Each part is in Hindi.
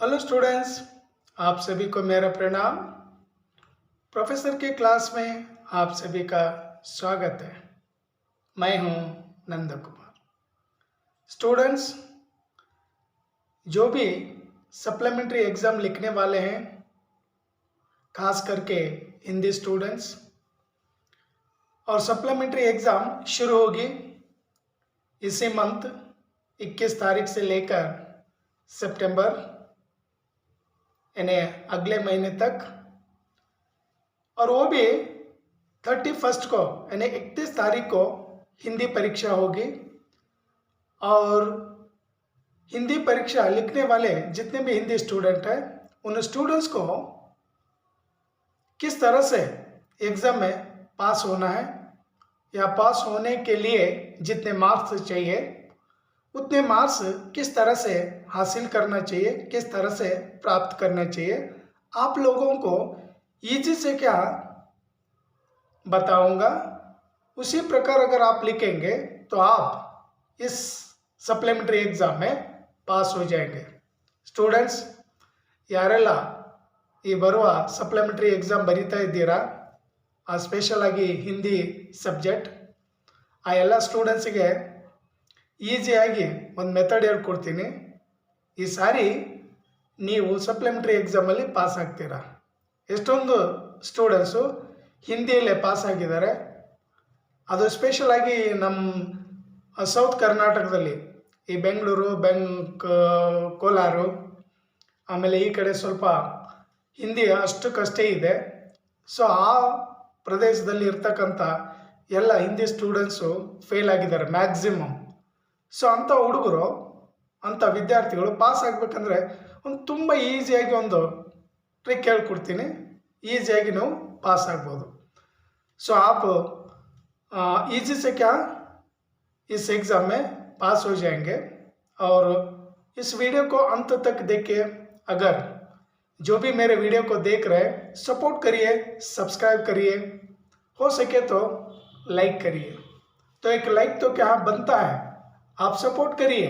हेलो स्टूडेंट्स, आप सभी को मेरा प्रणाम। प्रोफेसर के क्लास में आप सभी का स्वागत है। मैं हूं नंद कुमार। स्टूडेंट्स, जो भी सप्लीमेंट्री एग्ज़ाम लिखने वाले हैं, खास करके हिंदी स्टूडेंट्स, और सप्लीमेंट्री एग्ज़ाम शुरू होगी इसी मंथ 21 तारीख से लेकर सितंबर यानी अगले महीने तक, और वो भी 31 को यानी 31 तारीख को हिंदी परीक्षा होगी। और हिंदी परीक्षा लिखने वाले जितने भी हिंदी स्टूडेंट हैं, उन स्टूडेंट्स को किस तरह से एग्ज़ाम में पास होना है या पास होने के लिए जितने मार्क्स चाहिए उतने मार्क्स किस तरह से हासिल करना चाहिए, किस तरह से प्राप्त करना चाहिए, आप लोगों को ईजी से क्या बताऊंगा। उसी प्रकार अगर आप लिखेंगे तो आप इस सप्लीमेंट्री एग्ज़ाम में पास हो जाएंगे। स्टूडेंट्स, ಯಾರೆಲ್ಲ ಈ ಬರುವ ಸಪ್ಲಿಮೆಂಟ್ರಿ ಎಕ್ಸಾಮ್ ಬರೀತಾ ಇದ್ದೀರಾ, ಸ್ಪೆಷಲ್ ಆಗಿ ಹಿಂದಿ ಸಬ್ಜೆಕ್ಟ್, ಆ ಎಲ್ಲ ಸ್ಟೂಡೆಂಟ್ಸಿಗೆ ಈಸಿಯಾಗಿ ಒಂದು ಮೆಥಡ್ ಹೇಳ್ಕೊಡ್ತೀನಿ. ಈ ಸಾರಿ ನೀವು ಸಪ್ಲಿಮೆಂಟ್ರಿ ಎಕ್ಸಾಮಲ್ಲಿ ಪಾಸ್ ಆಗ್ತೀರಾ. ಎಷ್ಟೊಂದು ಸ್ಟೂಡೆಂಟ್ಸು ಹಿಂದಿಯಲ್ಲೇ ಪಾಸ್ ಆಗಿದ್ದಾರೆ. ಅದು ಸ್ಪೆಷಲ್ ಆಗಿ ನಮ್ಮ ಸೌತ್ ಕರ್ನಾಟಕದಲ್ಲಿ ಈ ಬೆಂಗಳೂರು, ಕೋಲಾರ, ಆಮೇಲೆ ಈ ಕಡೆ ಸ್ವಲ್ಪ ಹಿಂದಿ ಅಷ್ಟಕ್ಕಷ್ಟೇ ಇದೆ. ಸೊ ಆ ಪ್ರದೇಶದಲ್ಲಿ ಇರ್ತಕ್ಕಂಥ ಎಲ್ಲ ಹಿಂದಿ ಸ್ಟೂಡೆಂಟ್ಸು ಫೇಲ್ ಆಗಿದ್ದಾರೆ ಮ್ಯಾಕ್ಸಿಮಮ್. ಸೊ ಅಂಥ ಹುಡುಗರು, ಅಂಥ ವಿದ್ಯಾರ್ಥಿಗಳು ಪಾಸ್ ಆಗಬೇಕಂದ್ರೆ ಒಂದು ತುಂಬ ಈಸಿಯಾಗಿ ಒಂದು ಟ್ರಿಕ್ ಹೇಳ್ಕೊಡ್ತೀನಿ. ಈಸಿಯಾಗಿ ನಾವು पास ಆಗ್ಬೋದು. सो आप इजी से क्या इस एग्ज़ाम में पास हो जाएंगे. और इस वीडियो को अंत तक देखिए. अगर जो भी मेरे वीडियो को देख रहे हैं, सपोर्ट करिए, सब्सक्राइब करिए, हो सके तो लाइक करिए. तो एक लाइक तो क्या बनता है, आप सपोर्ट करिए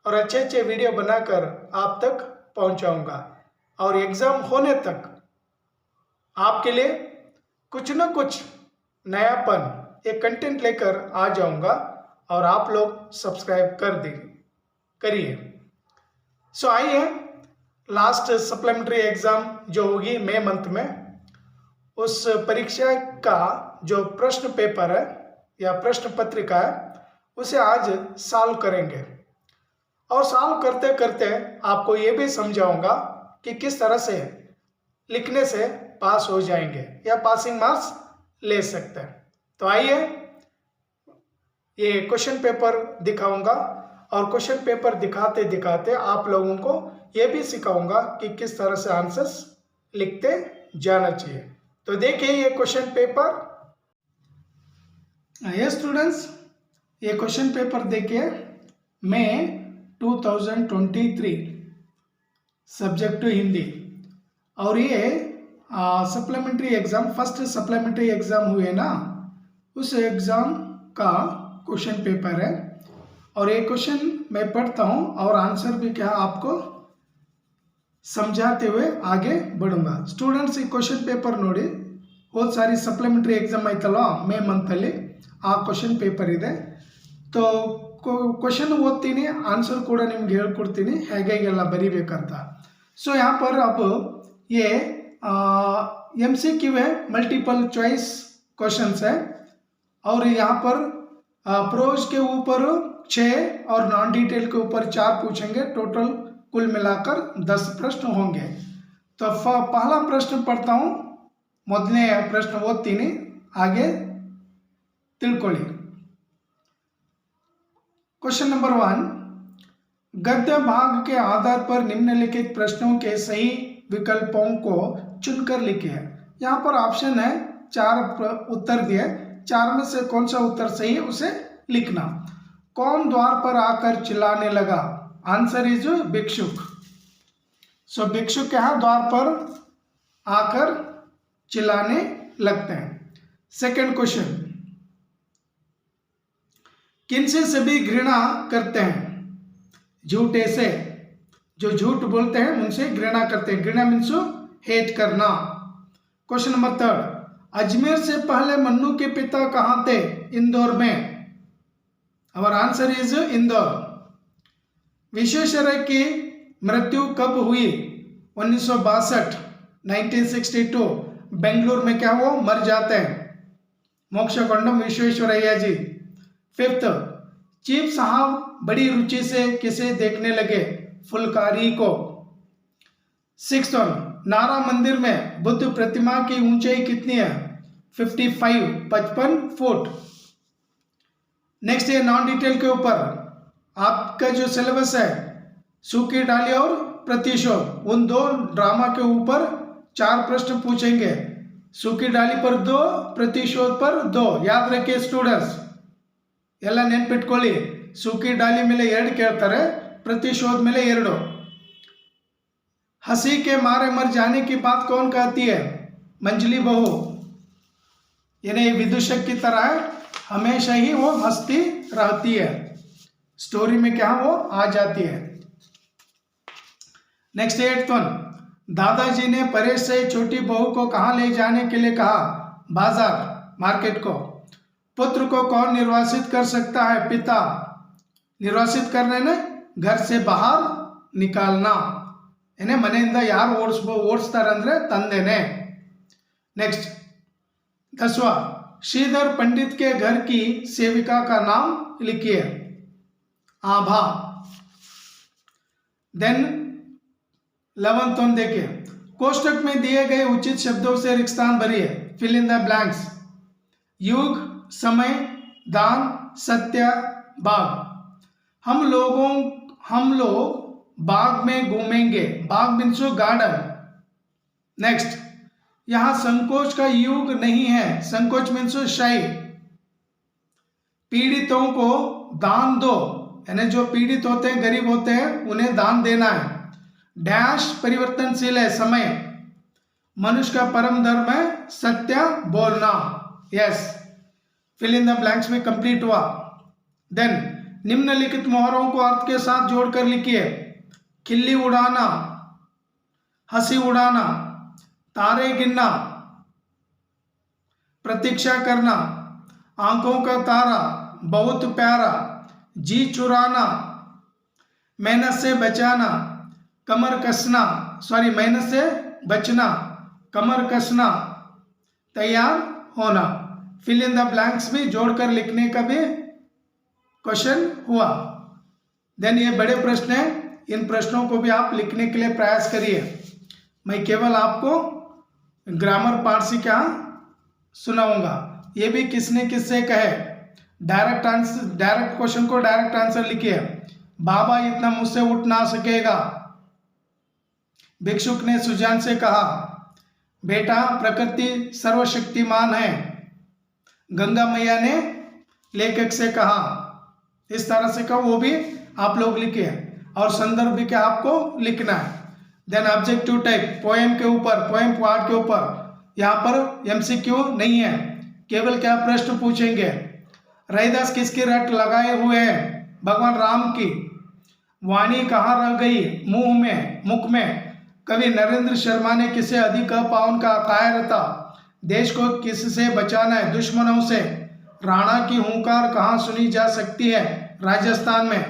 और अच्छे अच्छे वीडियो बनाकर आप तक पहुंचाऊंगा. और एग्ज़ाम होने तक आपके लिए कुछ न कुछ नयापन एक कंटेंट लेकर आ जाऊंगा और आप लोग सब्सक्राइब करिए. सो आइए, लास्ट सप्लीमेंट्री एग्ज़ाम जो होगी मई मंथ में, उस परीक्षा का जो प्रश्न पेपर है या प्रश्न पत्रिका है उसे आज सॉल्व करेंगे. और सॉल्व करते करते आपको ये भी समझाऊंगा कि किस तरह से लिखने से पास हो जाएंगे या पासिंग मार्क्स ले सकते हैं. तो आइए, ये क्वेश्चन पेपर दिखाऊंगा और क्वेश्चन पेपर दिखाते दिखाते आप लोगों को ये भी सिखाऊंगा कि किस तरह से आंसर्स लिखते जाना चाहिए. तो देखिए ये क्वेश्चन पेपर. ये स्टूडेंट्स, ये क्वेश्चन पेपर देखिए. मई 2023 सब्जेक्ट टू हिंदी. और ये supplementary exam, first supplementary exam हुए ना, उस एग्ज़ाम का क्वेश्चन पेपर है. और ये क्वेश्चन मैं पढ़ता हूँ और आंसर भी क्या आपको समझाते हुए आगे बढ़ूंगा. स्टूडेंट्स, ಈ ಕ್ವೆಶ್ಚನ್ ಪೇಪರ್ ನೋಡಿ. ಹೋದ ಸಾರಿ ಸಪ್ಲಿಮೆಂಟ್ರಿ ಎಕ್ಸಾಮ್ ಆಯ್ತಲ್ವ ಮೇ ಮಂತಲ್ಲಿ, ಆ ಕ್ವೆಶ್ಚನ್ ಪೇಪರ್ ಇದೆ. तो क्वेश्चन ಓದ್ತೀನಿ, आंसर ಕೂಡ ನಿಮ್ಗೆ ಹೇಳ್ಕೊಡ್ತೀನಿ ಹೇಗೆಲ್ಲ ಬರೀಬೇಕಂತ. सो यहाँ पर अब ये MCQ है, मल्टीपल चॉइस क्वेश्चंस है. और यहाँ पर प्रोज के ऊपर 6 और नॉन डिटेल के ऊपर 4 पूछेंगे. टोटल कुल मिलाकर 10 प्रश्न होंगे. तो पहला प्रश्न पढ़ता हूँ, ಮೊದಲನೇ ಪ್ರಶ್ನೆ ಓದ್ತೀನಿ, आगे ತಿಳ್ಕೊಳ್ಳಿ. क्वेश्चन नंबर 1, गद्य भाग के आधार पर निम्नलिखित प्रश्नों के सही विकल्पों को चुनकर लिखिए. यहाँ पर ऑप्शन है, 4 उत्तर दिए, 4 में से कौन सा उत्तर सही है उसे लिखना. कौन द्वार पर आकर चिल्लाने लगा? आंसर इज भिक्षुक. सो भिक्षुक यहाँ द्वार पर आकर चिल्लाने लगते हैं. सेकंड क्वेश्चन, किनसे सभी घृणा करते हैं? झूठे से, जो झूठ बोलते हैं उनसे घृणा करते हैं। घृणा मीन्स हेट करना। क्वेश्चन नंबर 3, अजमेर से पहले मन्नू के पिता कहाँ थे? इंदौर में। Our answer is Indore. Visvesvaraya की मृत्यु कब हुई? 1962, 1962। बेंगलुरु में क्या वो मर जाते हैं। मोक्षगुंडम विश्वेश्वरैया जी। 5th, चीफ साहब बड़ी रुचि से किसे देखने लगे? फुलकारी को। 6th वन, नारा मंदिर में बुद्ध प्रतिमा की ऊंचाई कितनी है? 55 फुट। नेक्स्ट ये नॉन डिटेल के ऊपर आपका जो सिलेबस है, सूखी डाली और प्रतिशोध, उन दो ड्रामा के ऊपर 4 प्रश्न पूछेंगे। सूखी डाली पर 2, प्रतिशोध पर 2। याद रखिए स्टूडेंट्स, ಎಲ್ಲ ನೆನ್ಪಿಟ್ಕೊಳ್ಳಿ। सूखी डाली ಮೇಲೆ 2 ಕೇಳ್ತಾರೆ, प्रतिशोध ಮೇಲೆ 2। हंसी के मारे मर जाने की बात कौन कहती है? मंजली बहू। यानी विदूषक की तरह हमेशा ही वो हंसती रहती है, स्टोरी में क्या वो आ जाती है। नेक्स्ट 8th वन, दादाजी ने परेश से छोटी बहू को कहाँ ले जाने के लिए कहा? बाजार, मार्केट को। पुत्र को कौन निर्वासित कर सकता है? पिता। निर्वासित करने ने घर से बाहर निकालना, यानी ಮನೆಯಿಂದ ಯಾರು ಓಡಿಸ್ತಾರೆ ಅಂದ್ರೆ ತಂದೆನೇ। नेक्स्ट 10वां, श्रीधर पंडित के घर की सेविका का नाम लिखिए। आभा। देन 11th वन देखिए, कोष्टक में दिए गए उचित शब्दों से रिक्त स्थान भरिए। Fill in the blanks. युग, समय, दान, सत्य, बाग। हम लोग बाग में घूमेंगे। बाग मीन्स गार्डन। नेक्स्ट, यहां संकोच का युग नहीं है। संकोच मीन्स शाई। पीड़ितों को दान दो, यानी जो पीड़ित होते हैं, गरीब होते हैं, उन्हें दान देना है। डैश परिवर्तनशील है, समय। मनुष्य का परम धर्म है सत्य बोलना। Yes, fill in the blanks में कंप्लीट हुआ। देन निम्नलिखित मोहरों को अर्थ के साथ जोड़कर लिखिए। खिल्ली उड़ाना, हंसी उड़ाना, तारे गिनना, प्रतीक्षा करना, आंखों का तारा, बहुत प्यारा, जी चुराना, मेहनत से बचाना, कमर कसना, मेहनत से बचना, कमर कसना, तैयार होना। फिल इन द ब्लैंक्स भी जोड़कर लिखने का भी क्वेश्चन हुआ। देन ये बड़े प्रश्न हैं, इन प्रश्नों को भी आप लिखने के लिए प्रयास करिए। मैं केवल आपको ग्रामर पार्ट से क्या सुनाऊंगा। ये भी किसने किससे कहे, डायरेक्ट आंसर, डायरेक्ट क्वेश्चन को डायरेक्ट आंसर लिखिए। बाबा इतना मुझसे उठ ना सकेगा। भिक्षुक ने सुजान से कहा, बेटा प्रकृति सर्वशक्तिमान है। गंगा मैया ने लेखक से कहा। इस तरह से कहा, वो भी आप लोग लिखिए और संदर्भ भी क्या आपको लिखना है। देन ऑब्जेक्टिव टाइप, पोएम के ऊपर, पोएम पार्ट के ऊपर, यहाँ पर एमसीक्यू नहीं है, केवल क्या प्रश्न पूछेंगे। रैदास किसकी रट लगाए हुए हैं? भगवान राम की। वाणी कहाँ रह गई? मुख में। कवि नरेंद्र शर्मा ने किसे अधिक पावन का कायर था? देश को किससे बचाना है? दुश्मनों से। राणा की हुंकार कहाँ सुनी जा सकती है? राजस्थान में।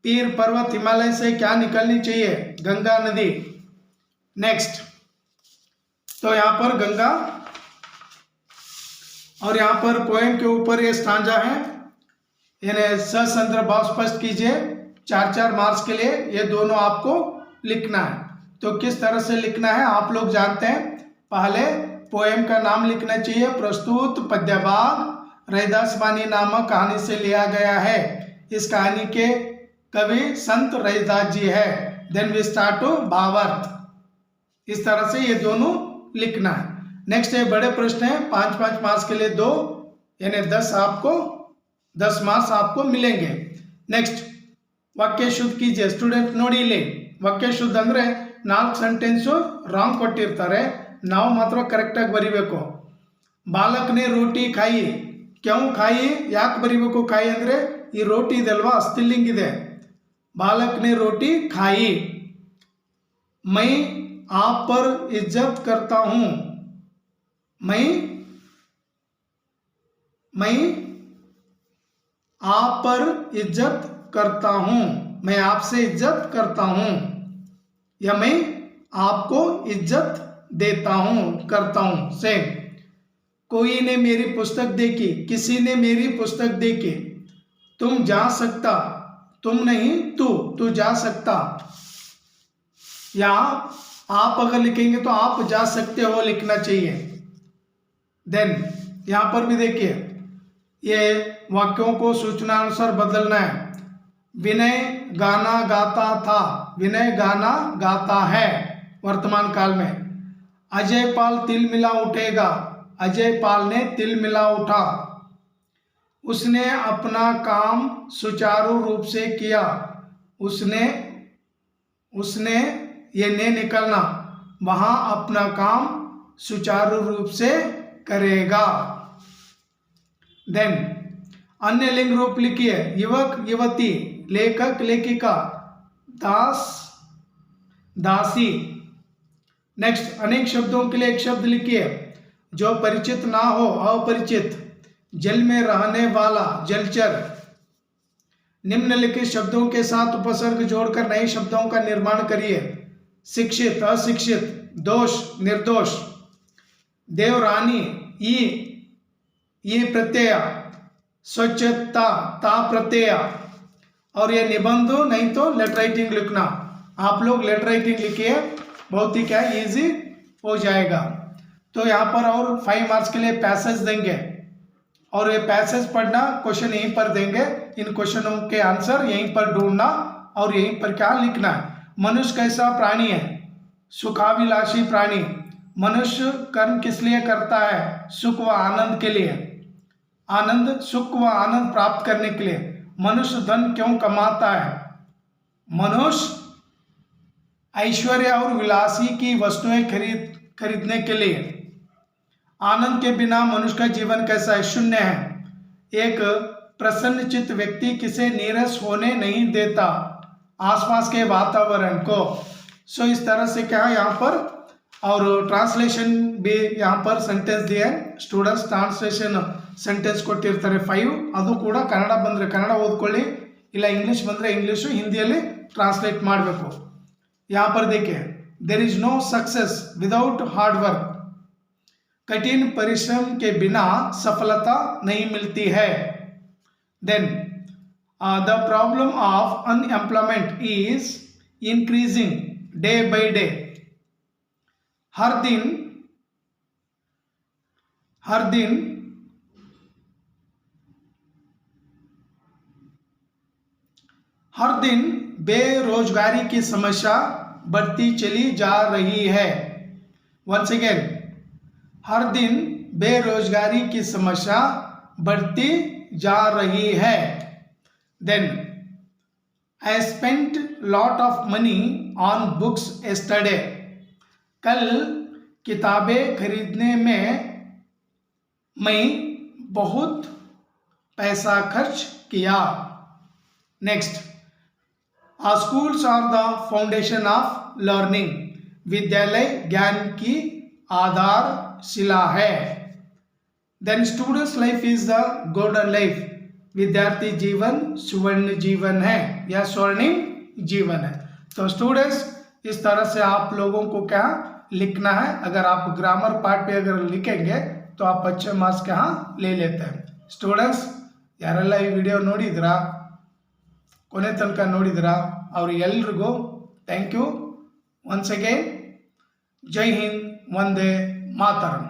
पीर पर्वत हिमालय से क्या निकलनी चाहिए? गंगा नदी। नेक्स्ट, तो यहाँ पर गंगा और यहाँ पर पोएम के ऊपर ये स्टांजा है, यानी ससंदर्भ भाव स्पष्ट कीजिए। 4-4 मार्क्स के लिए ये दोनों आपको लिखना है। तो किस तरह से लिखना है आप लोग जानते हैं। पहले पोएम का नाम लिखना चाहिए। प्रस्तुत पद्यभाग रैदास वाणी नामक कहानी से लिया गया है। इस कहानी के कवि संत रैदास जी है। देन वी स्टार्ट टू भावार्थ। इस तरह से ये दोनों लिखना है। नेक्स्ट ये बड़े प्रश्न है, 5-5 मार्क्स के लिए 2, यानी 10 मार्क्स आपको मिलेंगे। नेक्स्ट, वाक्य शुद्ध कीजिए। स्टूडेंट ನೋಡಿ ಇಲ್ಲಿ, ವಾಕ್ಯ ಶುದ್ಧ ಅಂದ್ರೆ 4 ಸೆಂಟೆನ್ಸ್ ರಾಂಗ್ ಕೊಟ್ಟಿರ್ತಾರೆ, ನಾವು ಮಾತ್ರ ಕರೆಕ್ಟ್ ಆಗಿ ಬರಿಬೇಕು। ಬಾಲಕ್ ನೆ ರೋಟಿ ಖಾಯಿ, ಕ್ಯೂ ಖಾಯಿ, ಯಾಕೆ ಬರಿಬೇಕು ಖಾಯಿ ಅಂದ್ರೆ ಈ ರೋಟಿ ಇದಲ್ವಾ ಸ್ಟಿಲ್ಲಿಂಗ್ ಇದೆ। ಬಾಲಕ್ ನೆ ರೋಟಿ ಖಾಯಿ, मैं आप पर इज्जत करता हूँ। मैं आप पर इज्जत करता हूँ। मैं आपसे इज्जत करता हूँ, या मैं आपको इज्जत देता हूँ, करता हूँ। सेम। कोई ने मेरी पुस्तक देखी, किसी ने मेरी पुस्तक देखी। तुम जा सकता, तुम नहीं तू जा सकता। या आप अगर लिखेंगे तो आप जा सकते हो लिखना चाहिए। देन यहां पर भी देखिए, ये वाक्यों को सूचनानुसार बदलना है। विनय गाना गाता था, विनय गाना गाता है वर्तमान काल में। अजय पाल तिल मिला उठेगा, अजय पाल ने तिल मिला उठा। उसने अपना काम सुचारू रूप से किया, उसने ये ने निकलना, वहां अपना काम सुचारू रूप से करेगा। देन अन्य लिंग रूप लिखिए, युवक युवती, लेखक लेखिका, दास दासी। नेक्स्ट, अनेक शब्दों के लिए एक शब्द लिखिए जो परिचित ना हो, अपरिचित। जल में रहने वाला, जलचर। निम्नलिखित शब्दों के साथ उपसर्ग जोड़कर नए शब्दों का निर्माण करिए। शिक्षित, अशिक्षित, दोष, निर्दोष। देवरानी, ई प्रत्यय, स्वच्छता, ता प्रत्यय। और ये निबंध नहीं तो लेटर राइटिंग लिखना। आप लोग लेटर राइटिंग लिखिए, बहुत ही क्या इजी हो जाएगा। तो यहाँ पर और 5 मार्क्स के लिए पैसेज देंगे, और ये पैसेज पढ़ना, क्वेश्चन यहीं पर देंगे। इन क्वेश्चनों के आंसर यहीं पर ढूंढना और यहीं पर क्या लिखना है। मनुष्य कैसा प्राणी है? सुखाभिलाषी प्राणी। मनुष्य कर्म किस लिए करता है? सुख व आनंद के लिए, आनंद, सुख व आनंद प्राप्त करने के लिए। मनुष्य धन क्यों कमाता है? मनुष्य ऐश्वर्य और विलासी की वस्तुएं खरीदने के लिए। आनंद के बिना मनुष्य का जीवन कैसा है? शून्य है। एक प्रसन्नचित्त व्यक्ति किसे नीरस होने नहीं देता? आसपास के वातावरण को। सो इस तरह से क्या है यहाँ पर, और ट्रांसलेशन भी यहाँ पर सेंटेंस दिए हैं। स्टूडेंट्स ट्रांसलेशन ಸೆಂಟೆನ್ಸ್ ಕೊಟ್ಟಿರ್ತಾರೆ 5, ಅದು ಕೂಡ ಕನ್ನಡ ಬಂದರೆ ಕನ್ನಡ ಓದ್ಕೊಳ್ಳಿ, ಇಲ್ಲ ಇಂಗ್ಲಿಷ್ ಬಂದರೆ ಇಂಗ್ಲಿಷು, ಹಿಂದಿಯಲ್ಲಿ ಟ್ರಾನ್ಸ್ಲೇಟ್ ಮಾಡಬೇಕು। यहाँ पर देखिए, there is no success without hard work. कठिन परिश्रम के बिना सफलता नहीं मिलती है। Then the problem of unemployment is increasing day by day. हर दिन बेरोजगारी की समस्या बढ़ती चली जा रही है। वंस अगेन, हर दिन बेरोजगारी की समस्या बढ़ती जा रही है। Then I spent lot of money on books yesterday. कल किताबें खरीदने में मैं बहुत पैसा खर्च किया। Next, schools are the foundation of learning. विद्यालय ज्ञान की आधारशिला है। Then students life is the golden life. विद्यार्थी जीवन सुवर्ण जीवन है या स्वर्णिम जीवन है। तो स्टूडेंट्स, इस तरह से आप लोगों को क्या लिखना है। अगर आप ग्रामर पार्ट पे अगर लिखेंगे तो आप अच्छे मार्क्स क्या ले लेते हैं। स्टूडेंट्स, ಯಾರೆಲ್ಲ ಈ ವಿಡಿಯೋ ನೋಡಿದ್ರಾ, ಕೊನೆ ತನಕ ನೋಡಿದ್ರಾ, ಅವರಿಗೆಲ್ರಿಗೂ thank you once again. Jai Hind, Vande Mataram.